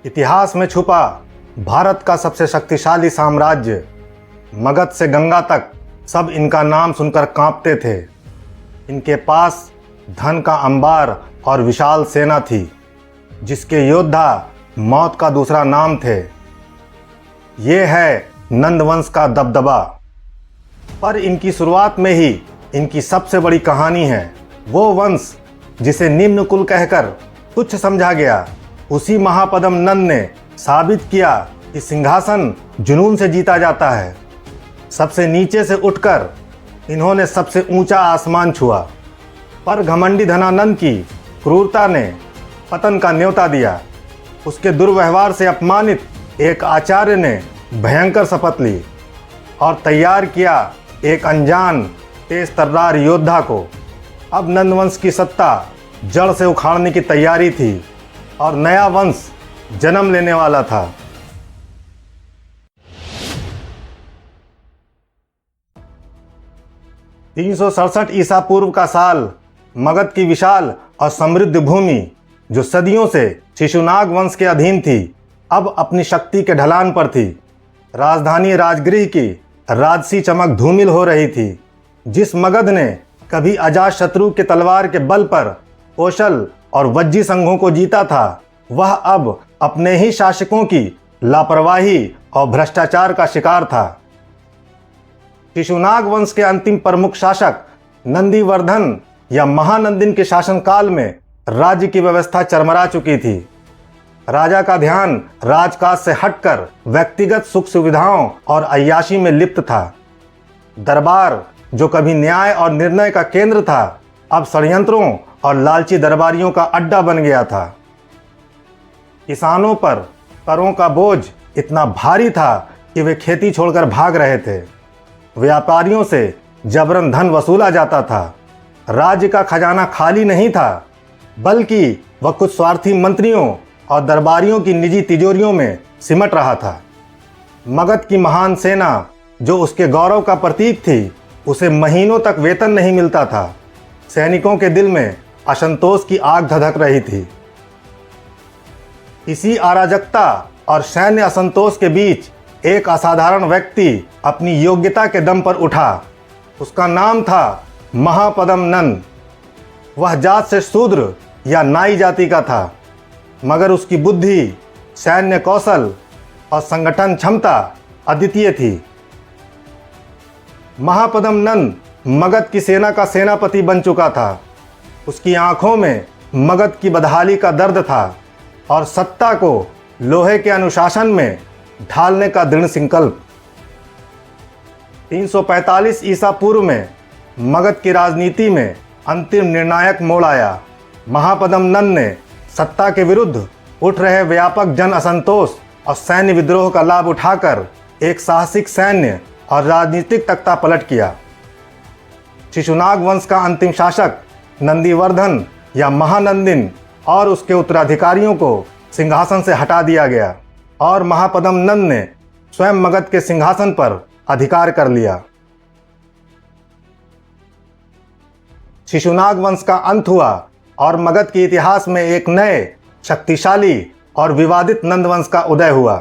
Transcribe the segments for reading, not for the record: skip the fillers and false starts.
इतिहास में छुपा भारत का सबसे शक्तिशाली साम्राज्य, मगध से गंगा तक सब इनका नाम सुनकर कांपते थे। इनके पास धन का अंबार और विशाल सेना थी, जिसके योद्धा मौत का दूसरा नाम थे। ये है नंदवंश का दबदबा। पर इनकी शुरुआत में ही इनकी सबसे बड़ी कहानी है। वो वंश जिसे निम्न कुल कहकर तुच्छ समझा गया, उसी महापद्म नंद ने साबित किया कि सिंहासन जुनून से जीता जाता है। सबसे नीचे से उठकर इन्होंने सबसे ऊंचा आसमान छुआ, पर घमंडी धनानंद की क्रूरता ने पतन का न्योता दिया। उसके दुर्व्यवहार से अपमानित एक आचार्य ने भयंकर शपथ ली और तैयार किया एक अनजान तेज तर्रार योद्धा को। अब नंदवंश की सत्ता जड़ से उखाड़ने की तैयारी थी और नया वंश जन्म लेने वाला था। (367 ईसा पूर्व का साल मगध की विशाल और समृद्ध भूमि, जो सदियों से शिशुनाग वंश के अधीन थी, अब अपनी शक्ति के ढलान पर थी। राजधानी राजगृह की राजसी चमक धूमिल हो रही थी। जिस मगध ने कभी अजात शत्रु के तलवार के बल पर कौशल और वज्जी संघों को जीता था, वह अब अपने ही शासकों की लापरवाही और भ्रष्टाचार का शिकार था। शिशुनाग वंश के अंतिम प्रमुख शासक नंदीवर्धन या महानंदिन के शासनकाल में राज्य की व्यवस्था चरमरा चुकी थी। राजा का ध्यान राजकाज से हटकर व्यक्तिगत सुख सुविधाओं और अय्याशी में लिप्त था। दरबार, जो कभी न्याय और निर्णय का केंद्र था, अब षड्यंत्रों और लालची दरबारियों का अड्डा बन गया था। किसानों पर करों का बोझ इतना भारी था कि वे खेती छोड़कर भाग रहे थे। व्यापारियों से जबरन धन वसूला जाता था। राज्य का खजाना खाली नहीं था, बल्कि वह कुछ स्वार्थी मंत्रियों और दरबारियों की निजी तिजोरियों में सिमट रहा था। मगध की महान सेना, जो उसके गौरव का प्रतीक थी, उसे महीनों तक वेतन नहीं मिलता था। सैनिकों के दिल में असंतोष की आग धधक रही थी। इसी अराजकता और सैन्य असंतोष के बीच एक असाधारण व्यक्ति अपनी योग्यता के दम पर उठा। उसका नाम था महापद्म नंद। वह जात से शूद्र या नाई जाति का था, मगर उसकी बुद्धि, सैन्य कौशल और संगठन क्षमता अद्वितीय थी। महापद्म नंद मगध की सेना का सेनापति बन चुका था। उसकी आंखों में मगध की बदहाली का दर्द था और सत्ता को लोहे के अनुशासन में ढालने का दृढ़ संकल्प। 345 ईसा पूर्व में मगध की राजनीति में अंतिम निर्णायक मोड़ आया। महापद्म नंद ने सत्ता के विरुद्ध उठ रहे व्यापक जन असंतोष और सैन्य विद्रोह का लाभ उठाकर एक साहसिक सैन्य और राजनीतिक तख्ता पलट किया। शिशुनाग वंश का अंतिम शासक नंदीवर्धन या महानंदिन और उसके उत्तराधिकारियों को सिंहासन से हटा दिया गया और महापद्म नंद ने स्वयं मगध के सिंहासन पर अधिकार कर लिया। शिशुनाग वंश का अंत हुआ और मगध के इतिहास में एक नए, शक्तिशाली और विवादित नंदवंश का उदय हुआ।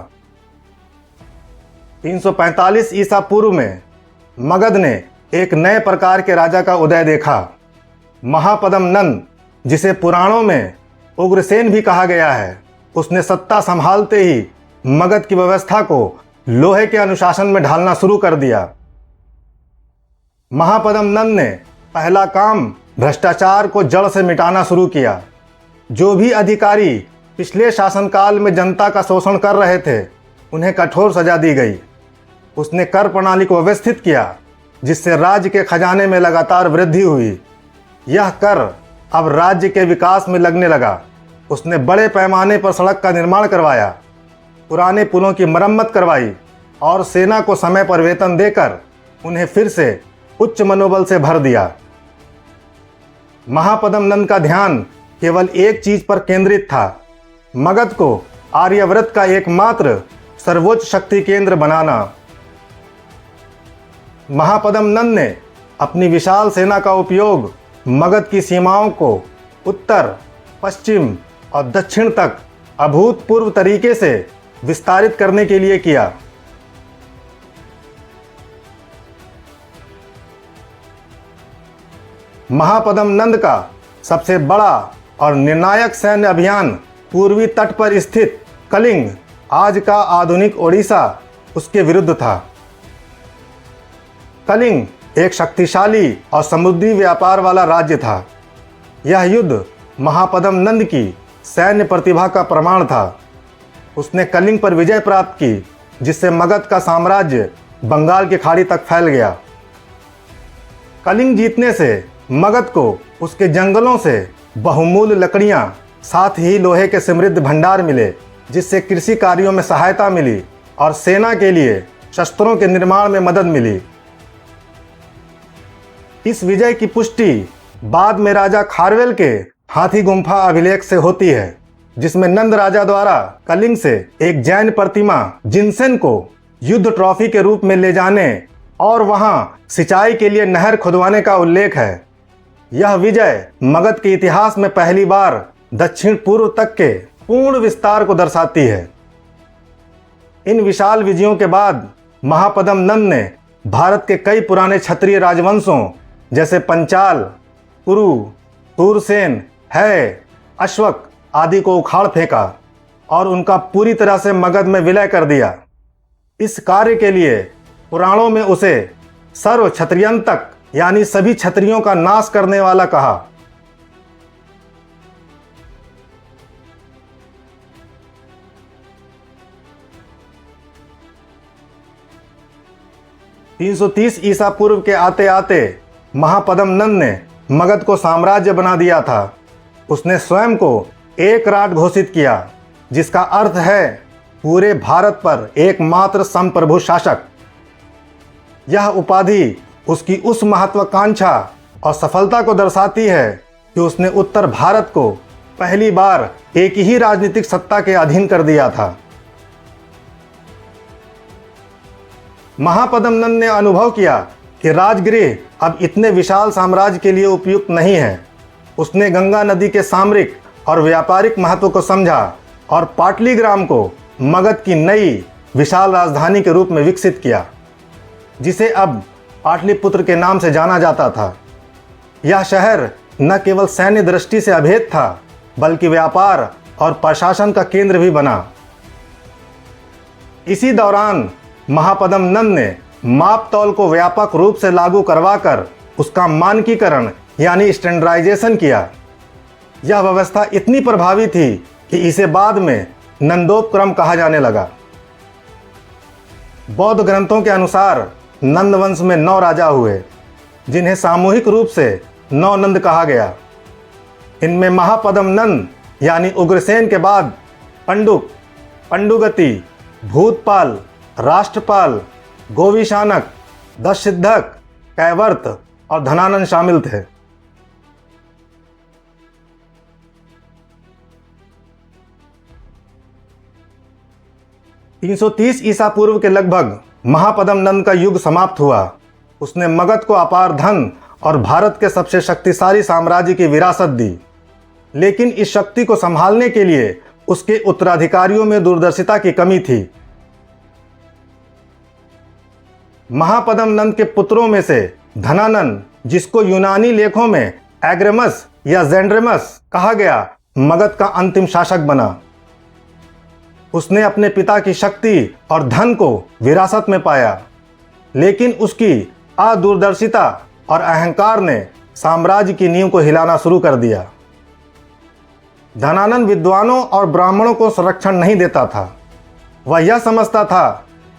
345 ईसा पूर्व में मगध ने एक नए प्रकार के राजा का उदय देखा। महापद्म नंद, जिसे पुराणों में उग्रसेन भी कहा गया है, उसने सत्ता संभालते ही मगध की व्यवस्था को लोहे के अनुशासन में ढालना शुरू कर दिया। महापद्म नंद ने पहला काम भ्रष्टाचार को जड़ से मिटाना शुरू किया। जो भी अधिकारी पिछले शासनकाल में जनता का शोषण कर रहे थे, उन्हें कठोर सजा दी गई। उसने कर प्रणाली को व्यवस्थित किया, जिससे राज्य के खजाने में लगातार वृद्धि हुई। यह कर अब राज्य के विकास में लगने लगा। उसने बड़े पैमाने पर सड़क का निर्माण करवाया, पुराने पुलों की मरम्मत करवाई और सेना को समय पर वेतन देकर उन्हें फिर से उच्च मनोबल से भर दिया। महापद्म नंद का ध्यान केवल एक चीज पर केंद्रित था, मगध को आर्यव्रत का एकमात्र सर्वोच्च शक्ति केंद्र बनाना। महापद्म नंद ने अपनी विशाल सेना का उपयोग मगध की सीमाओं को उत्तर, पश्चिम और दक्षिण तक अभूतपूर्व तरीके से विस्तारित करने के लिए किया। महापद्म नंद का सबसे बड़ा और निर्णायक सैन्य अभियान पूर्वी तट पर स्थित कलिंग, आज का आधुनिक ओडिशा, उसके विरुद्ध था। कलिंग एक शक्तिशाली और समुद्री व्यापार वाला राज्य था। यह युद्ध महापद्म नंद की सैन्य प्रतिभा का प्रमाण था। उसने कलिंग पर विजय प्राप्त की, जिससे मगध का साम्राज्य बंगाल की खाड़ी तक फैल गया। कलिंग जीतने से मगध को उसके जंगलों से बहुमूल्य लकड़ियां, साथ ही लोहे के समृद्ध भंडार मिले, जिससे कृषि कार्यों में सहायता मिली और सेना के लिए शस्त्रों के निर्माण में मदद मिली। इस विजय की पुष्टि बाद में राजा खारवेल के हाथी गुम्फा अभिलेख से होती है, जिसमें नंद राजा द्वारा कलिंग से एक जैन प्रतिमा जिनसेन को युद्ध ट्रॉफी के रूप में ले जाने और वहां सिंचाई के लिए नहर खुदवाने का उल्लेख है। यह विजय मगध के इतिहास में पहली बार दक्षिण पूर्व तक के पूर्ण विस्तार को दर्शाती है। इन विशाल विजयों के बाद महापद्म नंद ने भारत के कई पुराने क्षत्रिय राजवंशों जैसे पंचाल, कुरु, सूरसेन, है, अश्वक आदि को उखाड़ फेंका और उनका पूरी तरह से मगध में विलय कर दिया। इस कार्य के लिए पुराणों में उसे सर्व क्षत्रियंतक, यानी सभी क्षत्रियों का नाश करने वाला कहा। (330 ईसा पूर्व के आते आते महापद्म नंद ने मगध को साम्राज्य बना दिया था। उसने स्वयं को एक राट घोषित किया, जिसका अर्थ है पूरे भारत पर एकमात्र संप्रभु शासक। यह उपाधि उसकी उस महत्वाकांक्षा और सफलता को दर्शाती है कि उसने उत्तर भारत को पहली बार एक ही राजनीतिक सत्ता के अधीन कर दिया था। महापद्म नंद ने अनुभव किया कि राजगृह अब इतने विशाल साम्राज्य के लिए उपयुक्त नहीं है। उसने गंगा नदी के सामरिक और व्यापारिक महत्व को समझा और पाटलीग्राम को मगध की नई विशाल राजधानी के रूप में विकसित किया, जिसे अब पाटलिपुत्र के नाम से जाना जाता था। यह शहर न केवल सैन्य दृष्टि से अभेद था, बल्कि व्यापार और प्रशासन का केंद्र भी बना। इसी दौरान महापद्म नंद ने माप तौल को व्यापक रूप से लागू करवाकर उसका मानकीकरण यानी स्टैंडर्डाइजेशन किया। यह व्यवस्था इतनी प्रभावी थी कि इसे बाद में नंदोपक्रम कहा जाने लगा। बौद्ध ग्रंथों के अनुसार नंद वंश में 9 राजा हुए, जिन्हें सामूहिक रूप से 9 नंद कहा गया। इनमें महापद्म नंद यानी उग्रसेन के बाद पंडुक, पंडुगति, भूतपाल, राष्ट्रपाल, गोविशानक, दशसिद्धक, कैवर्त और धनानंद शामिल थे। (330 ईसा पूर्व के लगभग महापद्म नंद का युग समाप्त हुआ। उसने मगध को अपार धन और भारत के सबसे शक्तिशाली साम्राज्य की विरासत दी, लेकिन इस शक्ति को संभालने के लिए उसके उत्तराधिकारियों में दूरदर्शिता की कमी थी। महापद्म नंद के पुत्रों में से धनानंद, जिसको यूनानी लेखों में एग्रेमस या जेंड्रेमस कहा गया, मगध का अंतिम शासक बना। उसने अपने पिता की शक्ति और धन को विरासत में पाया, लेकिन उसकी अदूरदर्शिता और अहंकार ने साम्राज्य की नींव को हिलाना शुरू कर दिया। धनानंद विद्वानों और ब्राह्मणों को संरक्षण नहीं देता था। वह यह समझता था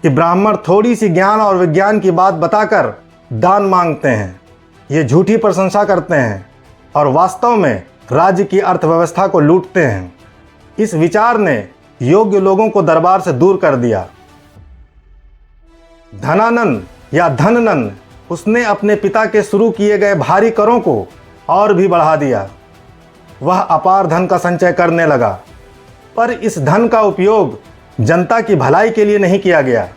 कि ब्राह्मण थोड़ी सी ज्ञान और विज्ञान की बात बताकर दान मांगते हैं, ये झूठी प्रशंसा करते हैं और वास्तव में राज्य की अर्थव्यवस्था को लूटते हैं। इस विचार ने योग्य लोगों को दरबार से दूर कर दिया। धनानंद या धननंद, उसने अपने पिता के शुरू किए गए भारी करों को और भी बढ़ा दिया। वह अपार धन का संचय करने लगा, पर इस धन का उपयोग जनता की भलाई के लिए नहीं किया गया।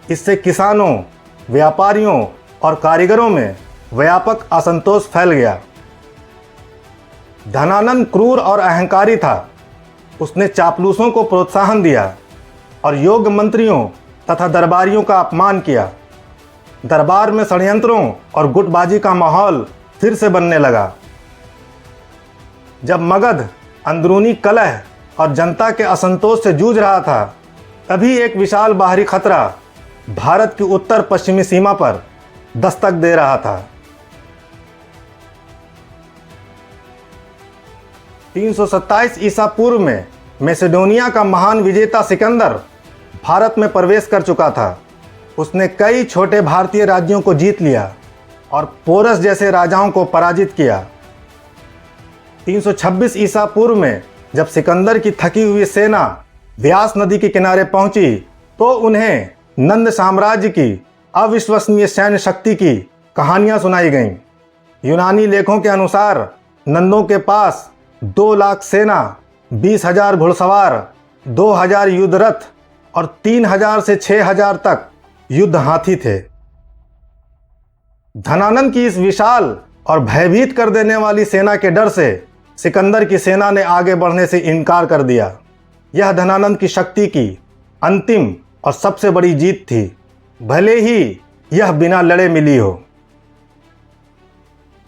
इससे किसानों, व्यापारियों और कारीगरों में व्यापक असंतोष फैल गया। धनानंद क्रूर और अहंकारी था। उसने चापलूसों को प्रोत्साहन दिया और योग्य मंत्रियों तथा दरबारियों का अपमान किया। दरबार में षड्यंत्रों और गुटबाजी का माहौल फिर से बनने लगा। जब मगध अंदरूनी कलह और जनता के असंतोष से जूझ रहा था, तभी एक विशाल बाहरी खतरा भारत की उत्तर पश्चिमी सीमा पर दस्तक दे रहा था। 327 ईसा पूर्व में मैसेडोनिया का महान विजेता सिकंदर भारत में प्रवेश कर चुका था। उसने कई छोटे भारतीय राज्यों को जीत लिया और पोरस जैसे राजाओं को पराजित किया। 326 ईसा पूर्व में जब सिकंदर की थकी हुई सेना व्यास नदी के किनारे पहुंची, तो उन्हें नंद साम्राज्य की अविश्वसनीय सैन्य शक्ति की कहानियां सुनाई गईं। यूनानी लेखों के अनुसार नंदों के पास 2 लाख सेना, 20,000 घुड़सवार, 2,000 युद्ध रथ और 3,000 से 6,000 तक युद्ध हाथी थे। धनानंद की इस विशाल और भयभीत कर देने वाली सेना के डर से सिकंदर की सेना ने आगे बढ़ने से इनकार कर दिया। यह धनानंद की शक्ति की अंतिम और सबसे बड़ी जीत थी, भले ही यह बिना लड़े मिली हो।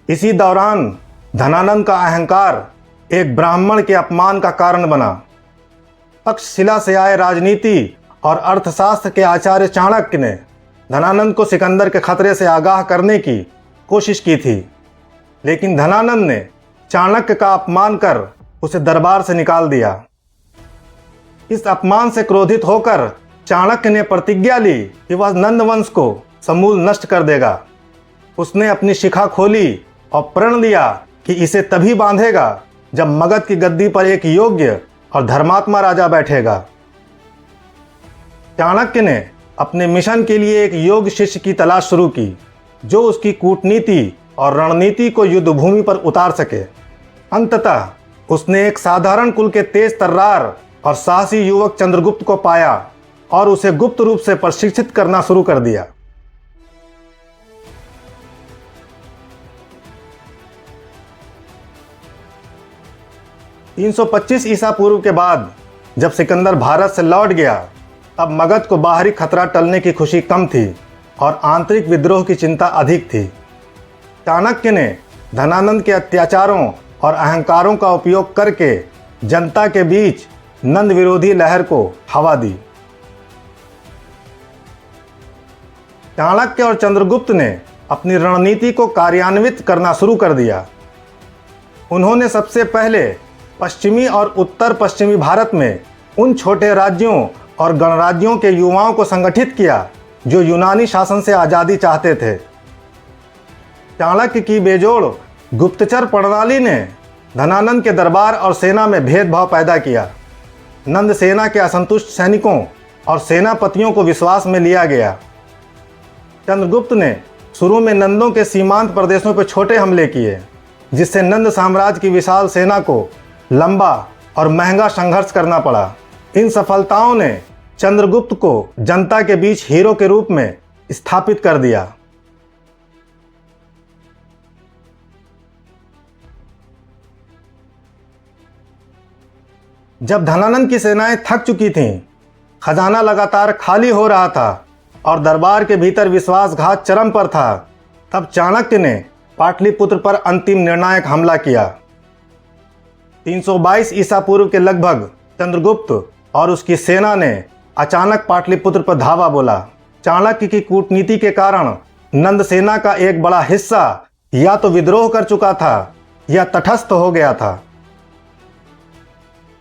इसी दौरान धनानंद का अहंकार एक ब्राह्मण के अपमान का कारण बना। तक्षशिला से आए राजनीति और अर्थशास्त्र के आचार्य चाणक्य ने धनानंद को सिकंदर के खतरे से आगाह करने की कोशिश की थी, लेकिन धनानंद ने चाणक्य का अपमान कर उसे दरबार से निकाल दिया। इस अपमान से क्रोधित होकर चाणक्य ने प्रतिज्ञा ली कि वह नंद वंश को समूल नष्ट कर देगा। उसने अपनी शिखा खोली और प्रण लिया कि इसे तभी बांधेगा जब मगध की गद्दी पर एक योग्य और धर्मात्मा राजा बैठेगा। चाणक्य ने अपने मिशन के लिए एक योग्य शिष्य की तलाश शुरू की, जो उसकी कूटनीति और रणनीति को युद्धभूमि पर उतार सके। अंततः उसने एक साधारण कुल के तेज तर्रार और साहसी युवक चंद्रगुप्त को पाया और उसे गुप्त रूप से प्रशिक्षित करना शुरू कर दिया। (325 ईसा पूर्व के बाद जब सिकंदर भारत से लौट गया, तब मगध को बाहरी खतरा टलने की खुशी कम थी और आंतरिक विद्रोह की चिंता अधिक थी। चाणक्य ने धनानंद के अत्याचारों और अहंकारों का उपयोग करके जनता के बीच नंद विरोधी लहर को हवा दी। चाणक्य और चंद्रगुप्त ने अपनी रणनीति को कार्यान्वित करना शुरू कर दिया। उन्होंने सबसे पहले पश्चिमी और उत्तर पश्चिमी भारत में उन छोटे राज्यों और गणराज्यों के युवाओं को संगठित किया जो यूनानी शासन से आज़ादी चाहते थे। चाणक्य की बेजोड़ गुप्तचर प्रणाली ने धनानंद के दरबार और सेना में भेदभाव पैदा किया। नंद सेना के असंतुष्ट सैनिकों और सेनापतियों को विश्वास में लिया गया। चंद्रगुप्त ने शुरू में नंदों के सीमांत प्रदेशों पर छोटे हमले किए, जिससे नंद साम्राज्य की विशाल सेना को लंबा और महंगा संघर्ष करना पड़ा। इन सफलताओं ने चंद्रगुप्त को जनता के बीच हीरो के रूप में स्थापित कर दिया। जब धनानंद की सेनाएं थक चुकी थीं, खजाना लगातार खाली हो रहा था और दरबार के भीतर विश्वासघात चरम पर था, तब चाणक्य ने पाटलिपुत्र पर अंतिम निर्णायक हमला किया। 322 ईसा पूर्व के लगभग चंद्रगुप्त और उसकी सेना ने अचानक पाटलिपुत्र पर धावा बोला। चाणक्य की कूटनीति के कारण नंद सेना का एक बड़ा हिस्सा या तो विद्रोह कर चुका था या तटस्थ हो गया था।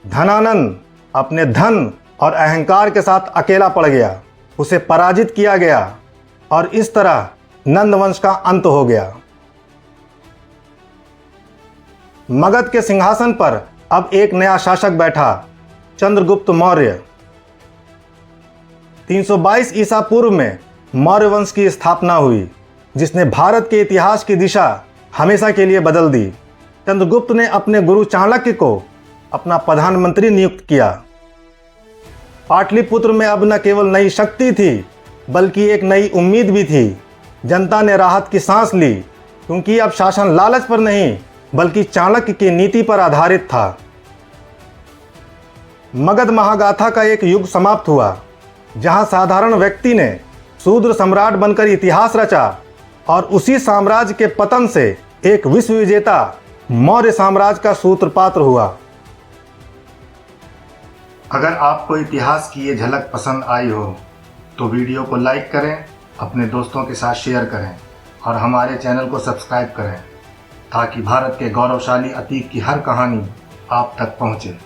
धनानंद अपने धन और अहंकार के साथ अकेला पड़ गया। उसे पराजित किया गया और इस तरह नंद वंश का अंत हो गया। मगध के सिंहासन पर अब एक नया शासक बैठा, चंद्रगुप्त मौर्य। 322 ईसा पूर्व में मौर्य वंश की स्थापना हुई, जिसने भारत के इतिहास की दिशा हमेशा के लिए बदल दी। चंद्रगुप्त ने अपने गुरु चाणक्य को अपना प्रधानमंत्री नियुक्त किया। पाटलिपुत्र में अब न केवल नई शक्ति थी, बल्कि एक नई उम्मीद भी थी। जनता ने राहत की सांस ली, क्योंकि अब शासन लालच पर नहीं, बल्कि चाणक्य की नीति पर आधारित था। मगध महागाथा का एक युग समाप्त हुआ, जहां साधारण व्यक्ति ने शूद्र सम्राट बनकर इतिहास रचा और उसी साम्राज्य के पतन से एक विश्व विजेता मौर्य साम्राज्य का सूत्रपात हुआ। अगर आपको इतिहास की ये झलक पसंद आई हो तो वीडियो को लाइक करें, अपने दोस्तों के साथ शेयर करें और हमारे चैनल को सब्सक्राइब करें ताकि भारत के गौरवशाली अतीत की हर कहानी आप तक पहुंचे।